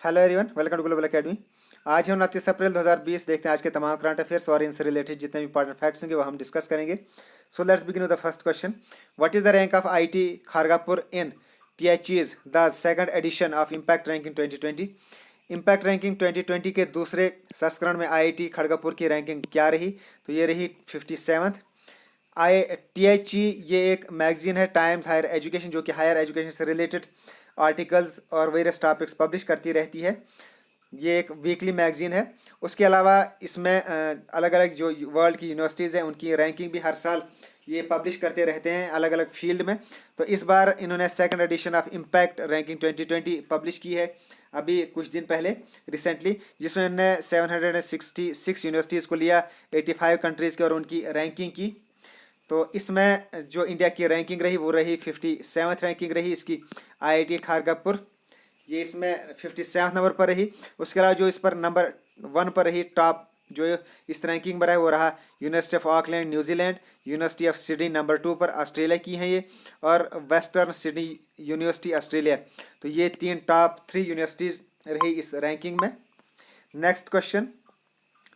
Hello everyone, welcome to global academy. आज हम 29 अप्रैल 2020 देखते हैं आज के तमाम करंट अफेयर्स और इनसे रिलेटेड जितने भी इंपॉर्टेंट फैक्ट्स होंगे वो हम डिस्कस करेंगे। So let's begin with the first question. What is the rank of IT Kharagpur in THE's the second edition of impact ranking 2020? Impact ranking 2020 के दूसरे संस्करण में आईआईटी खड़गपुर की रैंकिंग क्या रही? तो ये रही 57th। THE ये एक मैगजीन है, टाइम्स हायर एजुकेशन, जो कि हायर एजुकेशन से रिलेटेड आर्टिकल्स और वेरियस टॉपिक्स पब्लिश करती रहती है। ये एक वीकली मैगजीन है। उसके अलावा इसमें अलग अलग जो वर्ल्ड की यूनिवर्सिटीज़ हैं उनकी रैंकिंग भी हर साल ये पब्लिश करते रहते हैं अलग अलग फील्ड में। तो इस बार इन्होंने second edition of impact ranking 2020 publish की है अभी कुछ दिन पहले रिसेंटली, जिसमें इन्होंने 766 यूनिवर्सिटीज़ को लिया, 85 कंट्रीज़ के, और उनकी रैंकिंग की। तो इसमें जो इंडिया की रैंकिंग रही वो रही 57th रैंकिंग रही इसकी। आईआईटी खड़गपुर ये इसमें 57 नंबर पर रही। उसके अलावा जो इस पर नंबर 1 पर रही, टॉप जो इस रैंकिंग में रहा वो रहा university of Auckland New Zealand, university of Sydney number 2 पर, ऑस्ट्रेलिया की हैं ये, और वेस्टर्न सिडनी यूनिवर्सिटी ऑस्ट्रेलिया। तो ये 3 टॉप 3 यूनिवर्सिटीज़ रही इस रैंकिंग में। Next question,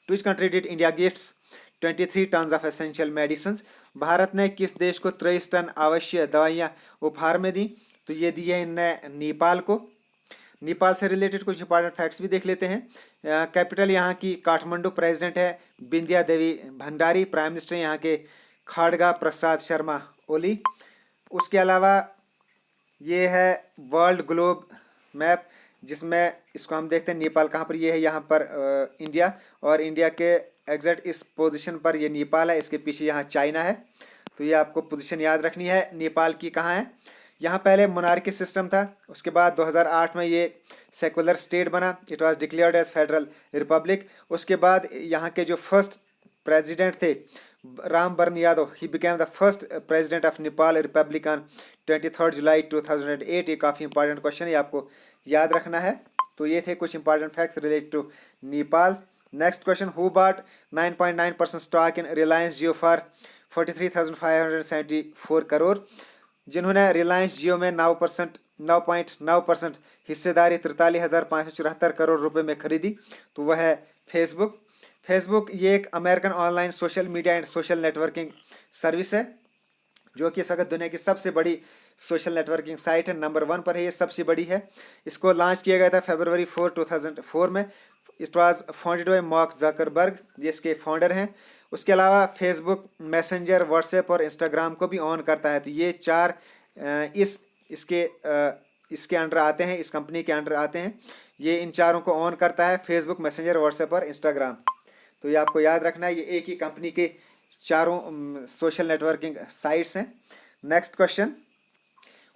to which country did India gifts 23 ton of essential medicine? Bharat ने किस देश को 23 टन आवश्यक दवाइयाँ उपहार में दी? तो ये दी है इनने नेपाल को। नेपाल से रिलेटेड कुछ इंपॉर्टेंट फैक्ट्स भी देख लेते हैं। कैपिटल यहाँ की काठमांडू, प्रेसिडेंट है बिंदिया देवी भंडारी, प्राइम मिनिस्टर यहाँ के खड़गा प्रसाद शर्मा ओली। उसके अलावा ये है वर्ल्ड ग्लोब मैप, जिसमें इसको हम देखते हैं नेपाल कहाँ पर, ये है यहाँ पर इंडिया, और इंडिया के एग्जैक्ट इस पोजीशन पर ये नेपाल है, इसके पीछे यहाँ चाइना है। तो ये आपको पोजीशन याद रखनी है नेपाल की कहाँ है। यहाँ पहले मोनार्की सिस्टम था, उसके बाद 2008 में ये सेकुलर स्टेट बना, it was declared as federal republic. उसके बाद यहाँ के जो फर्स्ट प्रेसिडेंट थे राम बरन Yadav, he became the first president of Nepal Republic on 23 जुलाई 2008। ये काफ़ी इंपॉर्टेंट क्वेश्चन है, आपको याद रखना है। तो ये थे कुछ important facts related to Nepal. Next question, who bought 9.9% stock in Reliance Jio for 43,574 crore? जिन्होंने रिलायंस जियो में 9.9% हिस्सेदारी 43,574 करोड़ रुपए में खरीदी, तो वह है फेसबुक। फेसबुक ये एक American online social media and social networking service है, जो कि इस वक्त दुनिया की सबसे बड़ी सोशल नेटवर्किंग साइट है, नंबर 1 पर है, ये सबसे बड़ी है। इसको लॉन्च किया गया था फरवरी 4, 2004 में। It was founded by mark Zuckerberg, ये इसके फाउंडर हैं। उसके अलावा फेसबुक मैसेंजर, व्हाट्सएप और इंस्टाग्राम को भी ऑन करता है। तो ये 4 इसके अंडर आते हैं, इस कंपनी के अंडर आते हैं। ये इन चारों को ऑन करता है, फेसबुक, मैसेंजर, व्हाट्सएप और इंस्टाग्राम। तो ये आपको याद रखना है, ये एक ही कंपनी के चारों सोशल नेटवर्किंग साइट्स हैं। Next question,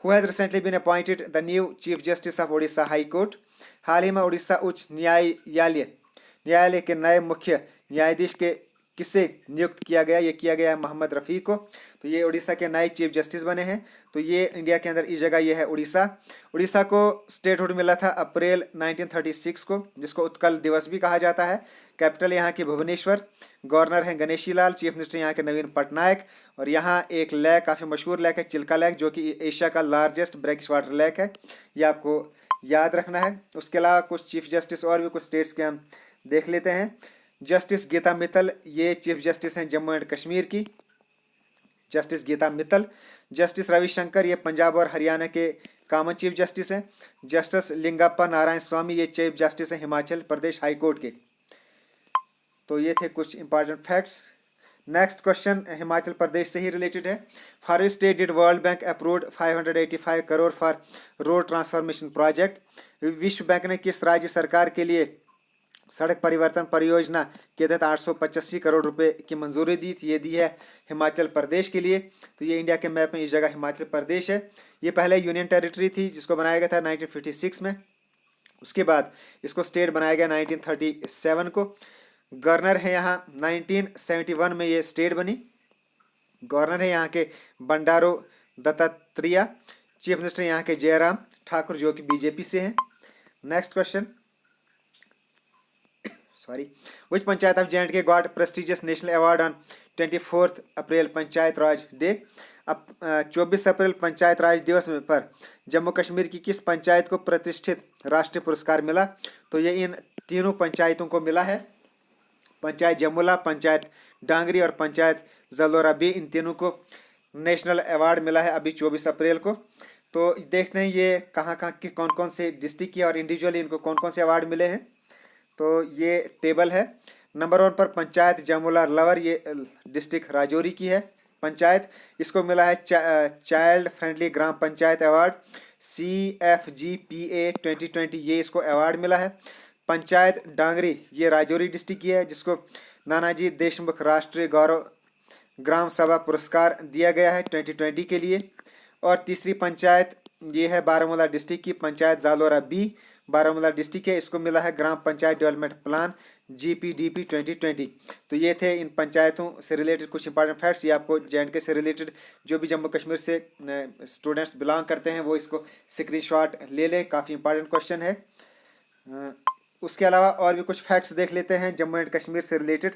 who has recently been appointed the new chief justice of Orissa high court? हाल ही में उड़ीसा उच्च न्यायालय के नए मुख्य न्यायाधीश के किसे नियुक्त किया गया? ये किया गया है मोहम्मद रफ़ी को। तो ये उड़ीसा के नए चीफ जस्टिस बने हैं। तो ये इंडिया के अंदर इस जगह ये है उड़ीसा। उड़ीसा को स्टेटहुड मिला था अप्रैल 1936 को, जिसको उत्कल दिवस भी कहा जाता है। कैपिटल यहाँ की भुवनेश्वर, गवर्नर हैं गणेशी लाल, चीफ मिनिस्टर यहाँ के नवीन पटनायक, और यहाँ एक लेक, काफ़ी मशहूर लेक है चिल्का लेक, जो कि एशिया का लार्जेस्ट ब्रैकिश वाटर लेक है। ये आपको याद रखना है। उसके अलावा कुछ चीफ जस्टिस और भी कुछ स्टेट्स के हम देख लेते हैं। जस्टिस गीता मित्तल, ये चीफ जस्टिस हैं जम्मू एंड कश्मीर की, जस्टिस गीता मित्तल। जस्टिस रविशंकर, ये पंजाब और हरियाणा के कॉमन चीफ जस्टिस हैं। जस्टिस लिंगप्पा नारायण स्वामी, ये चीफ जस्टिस हैं हिमाचल प्रदेश हाई कोर्ट के। तो ये थे कुछ important facts. Next question Himachal Pradesh से ही रिलेटेड है। For which state did World Bank approved 585 crore for road transformation project? विश्व बैंक ने किस राज्य सरकार के लिए सड़क परिवर्तन परियोजना के तहत 885 करोड़ रुपए की मंजूरी दी थी? ये दी है हिमाचल प्रदेश के लिए। तो ये इंडिया के मैप में इस जगह हिमाचल प्रदेश है। ये पहले यूनियन टेरिटरी थी, जिसको बनाया गया था 1956 में। उसके बाद इसको स्टेट बनाया गया 1937 को। गवर्नर है यहाँ 1971 में ये स्टेट बनी। गवर्नर है यहाँ के बंडारू दत्तात्रेय, चीफ मिनिस्टर यहाँ के जयराम ठाकुर, जो कि बीजेपी से हैं। Next question, Which Panchayat of J&K got prestigious national award on 24th April panchayat Raj day? अब 24 अप्रैल पंचायत राज दिवस पर जम्मू कश्मीर की किस पंचायत को प्रतिष्ठित राष्ट्रीय पुरस्कार मिला? तो ये इन तीनों पंचायतों को मिला है, पंचायत जमुला, पंचायत डांगरी और पंचायत जलोरा बी। इन तीनों को नेशनल अवार्ड मिला है अभी 24 अप्रैल को। तो देखते हैं ये कहाँ कहाँ के कौन कौन से डिस्ट्रिक्ट की और इंडिविजुअली इनको कौन कौन से अवार्ड मिले हैं। तो ये टेबल है। नंबर 1 पर पंचायत जमुला लवर, ये डिस्ट्रिक्ट राजौरी की है पंचायत, इसको मिला है चाइल्ड फ्रेंडली ग्राम पंचायत अवार्ड CFGPA 2020, ये इसको अवार्ड मिला है। पंचायत डांगरी ये राजौरी डिस्ट्रिक्ट की है, जिसको नानाजी देशमुख राष्ट्रीय गौरव ग्राम सभा पुरस्कार दिया गया है 2020 के लिए। और तीसरी पंचायत ये है बारामूला डिस्ट्रिक्ट की पंचायत जालोरा बी, बारामूला डिस्ट्रिक्ट है, इसको मिला है ग्राम पंचायत डेवलपमेंट प्लान GPDP 2020। तो ये थे इन पंचायतों से रिलेटेड कुछ इंपॉर्टेंट फैक्ट्स। ये आपको J&K से रिलेटेड जो भी जम्मू कश्मीर से स्टूडेंट्स बिलोंग करते हैं वो इसको स्क्रीनशॉट ले लें, काफ़ी इंपॉर्टेंट क्वेश्चन है। उसके अलावा और भी कुछ फैक्ट्स देख लेते हैं जम्मू एंड कश्मीर से रिलेटेड।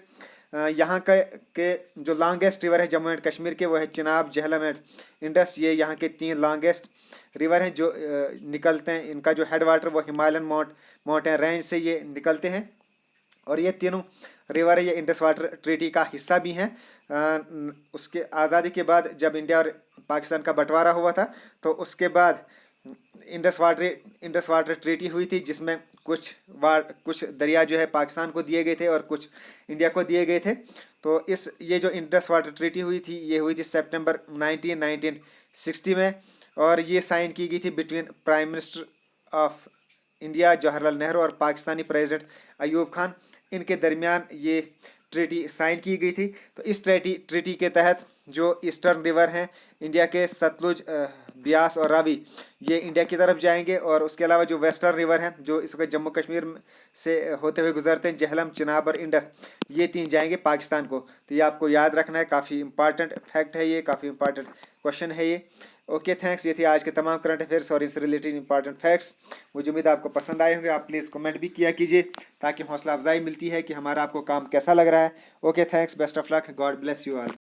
यहाँ के जो लॉन्गेस्ट रिवर है जम्मू एंड कश्मीर के वो है चिनाब, झेलम एंड इंडस। ये यहाँ के 3 लॉन्गेस्ट रिवर हैं जो निकलते हैं। इनका जो हेड वाटर वो हिमालयन माउंटेन रेंज से ये निकलते हैं और ये तीनों रिवर है ये इंडस वाटर ट्रीटी का हिस्सा भी हैं। उसके आज़ादी के बाद जब इंडिया और पाकिस्तान का बंटवारा हुआ था तो उसके बाद इंडस वाटर ट्रीटी हुई थी, जिसमें कुछ दरिया जो है पाकिस्तान को दिए गए थे और कुछ इंडिया को दिए गए थे। तो ये जो इंडस वाटर ट्रीटी हुई थी ये हुई थी सितंबर 1960 में, और ये साइन की गई थी between prime minister of India Jawaharlal Nehru और पाकिस्तानी प्रेसिडेंट अयूब खान। इनके दरमियान ये ट्रीटी साइन की गई थी। तो इस ट्रीटी के तहत जो ईस्टर्न रिवर हैं इंडिया के सतलुज, ब्यास और रावी, ये इंडिया की तरफ जाएंगे, और उसके अलावा जो वेस्टर्न रिवर हैं जो इस वक्त जम्मू कश्मीर से होते हुए गुजरते हैं, झेलम, चिनाब और इंडस, ये 3 जाएंगे पाकिस्तान को। तो ये आपको याद रखना है, काफ़ी इंपॉर्टेंट फैक्ट है ये, काफ़ी इंपॉर्टेंट क्वेश्चन है ये। ओके थैंक्स, ये थी आज के तमाम करंट अफेयर्स और इससे रिलेटेड इंपॉर्टेंट फैक्ट्स। मुझे उम्मीद आपको पसंद आए होंगे। आप प्लीज़ कमेंट भी किया कीजिए ताकि हौसला अफजाई मिलती है कि हमारा आपको काम कैसा लग रहा है। Okay thanks, best of luck, God bless you all.